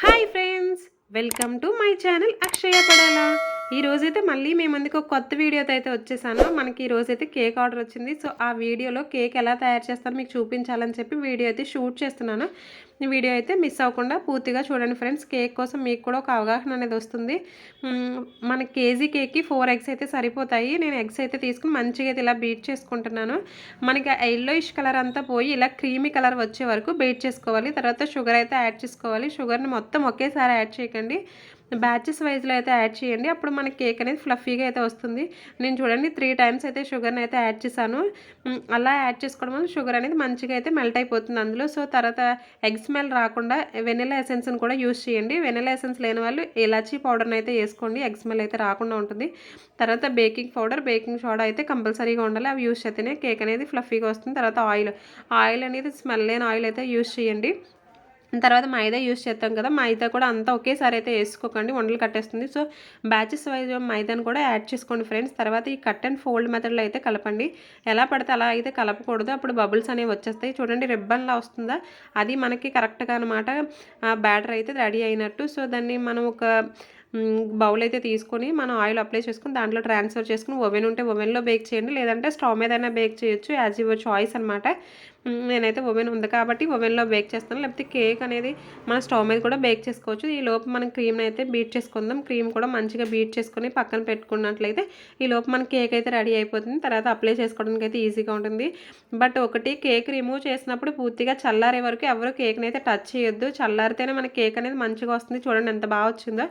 Hi friends, welcome to my channel Akshaya Padala. ఈరోజైతే మళ్ళీ మీ ముందుకు ఒక కొత్త వీడియోతో అయితే వచ్చేసాను. మనకి ఈరోజైతే కేక్ ఆర్డర్ వచ్చింది. సో ఆ వీడియోలో కేక్ ఎలా తయారు చేస్తారో మీకు చూపించాలని చెప్పి వీడియో అయితే షూట్ చేస్తున్నాను. ఈ వీడియో అయితే మిస్ అవ్వకుండా పూర్తిగా చూడండి ఫ్రెండ్స్. కేక్ కోసం మీకు కూడా ఒక అవగాహన అనేది వస్తుంది. మన కేజీ కేక్కి 4 ఎగ్స్ అయితే సరిపోతాయి. నేను ఎగ్స్ అయితే తీసుకుని మంచిగా అయితే ఇలా బీట్ చేసుకుంటున్నాను. మనకి ఎల్లోయిష్ కలర్ అంతా పోయి ఇలా క్రీమీ కలర్ వచ్చే వరకు బీట్ చేసుకోవాలి. తర్వాత షుగర్ అయితే యాడ్ చేసుకోవాలి. షుగర్ని మొత్తం ఒకేసారి యాడ్ చేయకండి, బ్యాచెస్ వైజ్లో అయితే యాడ్ చేయండి. అప్పుడు మనకి కేక్ అనేది ఫ్లఫీగా అయితే వస్తుంది. నేను చూడండి 3 టైమ్స్ అయితే షుగర్ని అయితే యాడ్ చేశాను. అలా యాడ్ చేసుకోవడం వల్ల షుగర్ అనేది మంచిగా అయితే మెల్ట్ అయిపోతుంది అందులో. సో తర్వాత ఎగ్ స్మెల్ రాకుండా వెనిలా ఎసెన్స్ని కూడా యూస్ చేయండి. వెనిలా ఎసెన్స్ లేని వాళ్ళు ఇలాచీ పౌడర్ని అయితే వేసుకోండి, ఎగ్ స్మెల్ అయితే రాకుండా ఉంటుంది. తర్వాత బేకింగ్ పౌడర్, బేకింగ్ సోడా అయితే కంపల్సరీగా ఉండాలి. అవి యూస్ చేస్తేనే కేక్ అనేది ఫ్లఫీగా వస్తుంది. తర్వాత ఆయిల్ అనేది స్మెల్ లేని ఆయిల్ అయితే యూస్ చేయండి. తర్వాత మైదా యూస్ చేస్తాం కదా, మైదా కూడా అంతా ఒకేసారి అయితే వేసుకోకండి, ఉండలు కట్టేస్తుంది. సో బ్యాచెస్ వైజ్ మైదాని కూడా యాడ్ చేసుకోండి ఫ్రెండ్స్. తర్వాత ఈ కట్ అండ్ ఫోల్డ్ మెథడ్లో అయితే కలపండి. ఎలా పడితే అలా అయితే కలపకూడదు, అప్పుడు బబుల్స్ అనేవి వచ్చేస్తాయి. చూడండి రిబ్బన్లా వస్తుందా, అది మనకి కరెక్ట్గా అనమాట బ్యాటర్ అయితే రెడీ అయినట్టు. సో దాన్ని మనం ఒక బౌల్ అయితే తీసుకొని మనం ఆయిల్ అప్లై చేసుకుని దాంట్లో ట్రాన్స్ఫర్ చేసుకుని ఓవెన్ ఉంటే ఓవెన్లో బేక్ చేయండి, లేదంటే స్టవ్ మీదైనా బేక్ చేయొచ్చు, యాజ్ యువర్ చాయిస్ అనమాట. నేనైతే ఓవెన్ ఉంది కాబట్టి ఓవెన్లో బేక్ చేస్తాను, లేకపోతే కేక్ అనేది మన స్టవ్ మీద కూడా బేక్ చేసుకోవచ్చు. ఈ లోపు మనం క్రీమ్ని అయితే బీట్ చేసుకుందాం. క్రీమ్ కూడా మంచిగా బీట్ చేసుకొని పక్కన పెట్టుకున్నట్లయితే ఈ లోపు మన కేక్ అయితే రెడీ అయిపోతుంది. తర్వాత అప్లై చేసుకోవడానికి అయితే ఈజీగా ఉంటుంది. బట్ ఒకటి, కేక్ రిమూవ్ చేసినప్పుడు పూర్తిగా చల్లారే వరకు ఎవరు కేక్ని అయితే టచ్ చేయొద్దు. చల్లారితేనే మన కేక్ అనేది మంచిగా వస్తుంది. చూడండి ఎంత బాగా వచ్చిందో.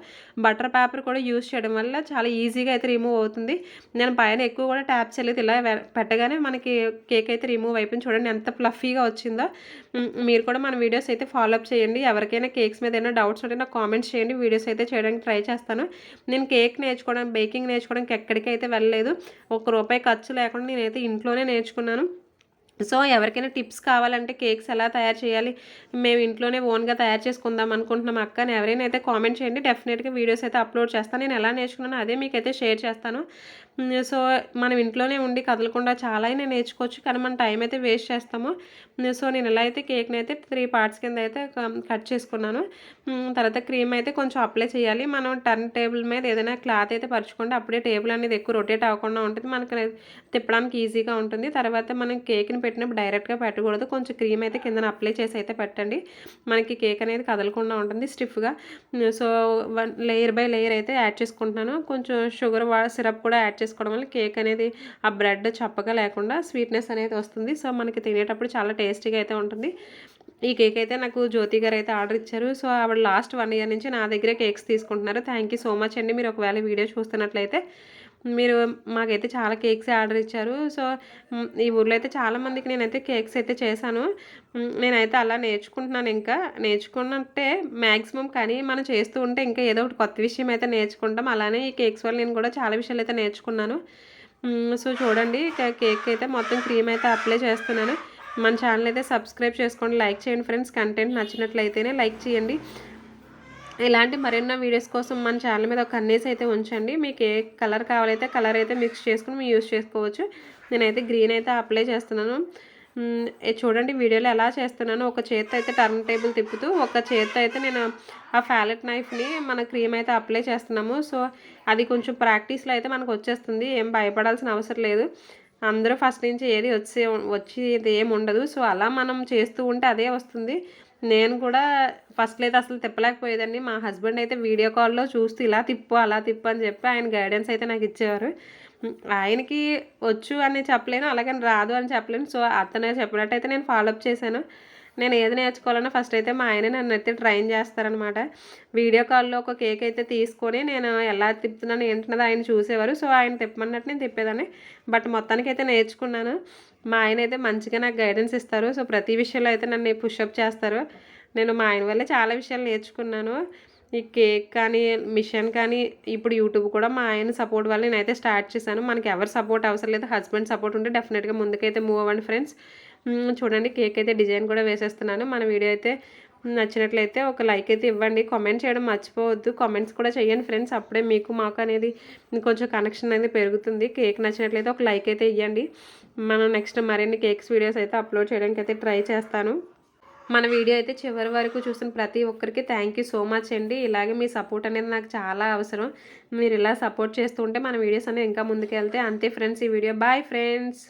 బటర్ పేపర్ కూడా యూజ్ చేయడం వల్ల చాలా ఈజీగా అయితే రిమూవ్ అవుతుంది. నేను పైన ఎక్కువ కూడా ట్యాప్ చేయలేదు, ఇలా పెట్టగానే మనకి కేక్ అయితే రిమూవ్ అయిపోయింది. చూడండి ఎంత ఫ్లఫీగా వచ్చిందో. మీరు కూడా మన వీడియోస్ అయితే ఫాలో అప్ చేయండి. ఎవరికైనా కేక్స్ మీద ఏమైనా డౌట్స్ ఉంటే నాకు కామెంట్స్ చేయండి, వీడియోస్ అయితే చేయడానికి ట్రై చేస్తాను. నేను కేక్ నేర్చుకోవడానికి, బేకింగ్ నేర్చుకోవడానికి ఎక్కడికి అయితే వెళ్ళలేదు. ₹1 ఖర్చు లేకుండా నేనైతే ఇంట్లోనే నేర్చుకున్నాను. సో ఎవరికైనా టిప్స్ కావాలంటే కేక్స్ ఎలా తయారు చేయాలి, మేము ఇంట్లోనే ఓన్గా తయారు చేసుకుందాం అనుకుంటున్నాం అక్క అని ఎవరైనా అయితే కామెంట్ చేయండి. డెఫినెట్గా వీడియోస్ అయితే అప్లోడ్ చేస్తాను. నేను ఎలా నేర్చుకున్నానో అదే మీకైతే షేర్ చేస్తాను. సో మనం ఇంట్లోనే ఉండి కదలకుండా చాలా అయినా నేర్చుకోవచ్చు, కానీ మన టైం అయితే వేస్ట్ చేస్తాము. సో నేను ఎలా అయితే కేక్ని అయితే 3 పార్ట్స్ కింద అయితే కట్ చేసుకున్నాను. తర్వాత క్రీమ్ అయితే కొంచెం అప్లై చేయాలి. మనం టర్న్ టేబుల్ మీద ఏదైనా క్లాత్ అయితే పరుచుకోండి, అప్పుడే టేబుల్ అనేది ఎక్కువ రొటేట్ అవ్వకుండా ఉంటుంది, మనకి తిప్పడానికి ఈజీగా ఉంటుంది. తర్వాత మనం కేక్ని పెట్టినప్పుడు డైరెక్ట్గా పెట్టకూడదు, కొంచెం క్రీమ్ అయితే కింద అప్లై చేసి అయితే పెట్టండి. మనకి కేక్ అనేది కదలకుండా ఉంటుంది స్టిఫ్గా. సో లేయర్ బై లేయర్ అయితే యాడ్ చేసుకుంటున్నాను. కొంచెం షుగర్ సిరప్ కూడా యాడ్ చేసుకోవడం వల్ల కేక్ అనేది ఆ బ్రెడ్ చప్పగా లేకుండా స్వీట్నెస్ అనేది వస్తుంది. సో మనకి తినేటప్పుడు చాలా టేస్టీగా అయితే ఉంటుంది. ఈ కేక్ అయితే నాకు జ్యోతి గారు అయితే ఆర్డర్ ఇచ్చారు. సో ఆవిడ లాస్ట్ 1 ఇయర్ నుంచి నా దగ్గరే కేక్స్ తీసుకుంటున్నారు. థ్యాంక్ యూ సో మచ్ అండి. మీరు ఒకవేళ వీడియో చూస్తున్నట్లయితే మీరు మాకైతే చాలా కేక్స్ ఆర్డర్ ఇచ్చారు. సో ఈ ఊర్లో అయితే చాలామందికి నేనైతే కేక్స్ అయితే చేశాను. నేనైతే అలా నేర్చుకుంటున్నాను. ఇంకా నేర్చుకున్నట్టే మ్యాక్సిమం, కానీ మనం చేస్తూ ఉంటే ఇంకా ఏదో ఒకటి కొత్త విషయం అయితే నేర్చుకుంటాం. అలానే ఈ కేక్స్ వల్ల నేను కూడా చాలా విషయాలు అయితే నేర్చుకున్నాను. సో చూడండి కేక్ అయితే మొత్తం క్రీమ్ అయితే అప్లై చేస్తున్నాను. మన ఛానల్ అయితే సబ్స్క్రైబ్ చేసుకోండి, లైక్ చేయండి ఫ్రెండ్స్. కంటెంట్ నచ్చినట్లయితేనే లైక్ చేయండి. ఇలాంటి మరెన్నో వీడియోస్ కోసం మన ఛానల్ మీద ఒక కన్నేసి అయితే ఉంచండి. మీకు ఏ కలర్ కావాలైతే కలర్ అయితే మిక్స్ చేసుకుని మీరు యూజ్ చేసుకోవచ్చు. నేనైతే గ్రీన్ అయితే అప్లై చేస్తున్నాను. చూడండి వీడియోలో ఎలా చేస్తున్నాను. ఒక చేత్తో అయితే టర్న్ టేబుల్ తిప్పుతూ, ఒక చేత్తో అయితే నేను ఆ ఫ్యాలెట్ నైఫ్ని మన క్రీమ్ అయితే అప్లై చేస్తున్నాము. సో అది కొంచెం ప్రాక్టీస్లో అయితే మనకు వచ్చేస్తుంది, ఏం భయపడాల్సిన అవసరం లేదు. అందరూ ఫస్ట్ నుంచి ఏది వచ్చేది ఏమి ఉండదు. సో అలా మనం చేస్తూ ఉంటే అదే వస్తుంది. నేను కూడా ఫస్ట్లో అయితే అసలు తిప్పలేకపోయేదాన్ని. మా హస్బెండ్ అయితే వీడియో కాల్లో చూస్తూ ఇలా తిప్పు అలా తిప్పు అని చెప్పి ఆయన గైడెన్స్ అయితే నాకు ఇచ్చేవారు. ఆయనకి వచ్చు అని చెప్పలేను, అలాగని రాదు అని చెప్పలేను. సో అతనే చెప్పినట్టయితే నేను ఫాలోఅప్ చేశాను. నేను ఏది నేర్చుకోవాలన్నా ఫస్ట్ అయితే మా ఆయన నన్ను అయితే ట్రైన్ చేస్తారనమాట. వీడియో కాల్లో ఒక కేక్ అయితే తీసుకొని నేను ఎలా తిప్పుతున్నాను ఏంటన్నది ఆయన చూసేవారు. సో ఆయన తిప్పమన్నట్టు నేను తిప్పేదాన్ని. బట్ మొత్తానికి అయితే నేర్చుకున్నాను. మా ఆయన అయితే మంచిగా నాకు గైడెన్స్ ఇస్తారు. సో ప్రతి విషయంలో అయితే నన్ను పుషప్ చేస్తారు. నేను మా ఆయన వల్లే చాలా విషయాలు నేర్చుకున్నాను. ఈ కేక్ కానీ, మిషన్ కానీ, ఇప్పుడు యూట్యూబ్ కూడా మా ఆయన సపోర్ట్ వల్ల నేనైతే స్టార్ట్ చేశాను. మనకి ఎవరు సపోర్ట్ అవసరం లేదు, హస్బెండ్ సపోర్ట్ ఉంటే డెఫినెట్గా ముందుకైతే మూవ్ అవ్వండి ఫ్రెండ్స్. చూడండి కేక్ అయితే డిజైన్ కూడా వేసేస్తున్నాను. మన వీడియో అయితే నచ్చినట్లయితే ఒక లైక్ అయితే ఇవ్వండి, కామెంట్ చేయడం మర్చిపోవద్దు. కామెంట్స్ కూడా చేయండి ఫ్రెండ్స్, అప్పుడే మీకు మాకు అనేది కొంచెం కనెక్షన్ అనేది పెరుగుతుంది. కేక్ నచ్చినట్లయితే ఒక లైక్ అయితే ఇవ్వండి. మనం నెక్స్ట్ మరిన్ని కేక్స్ వీడియోస్ అయితే అప్లోడ్ చేయడానికి అయితే ట్రై చేస్తాను. మన వీడియో అయితే చివరి వరకు చూసిన ప్రతి ఒక్కరికి థ్యాంక్ యూ సో మచ్ అండి. ఇలాగే మీ సపోర్ట్ అనేది నాకు చాలా అవసరం. మీరు ఇలా సపోర్ట్ చేస్తూ ఉంటే మన వీడియోస్ అనేవి ఇంకా ముందుకెళ్తాయి. అంతే ఫ్రెండ్స్ ఈ వీడియో. Bye friends.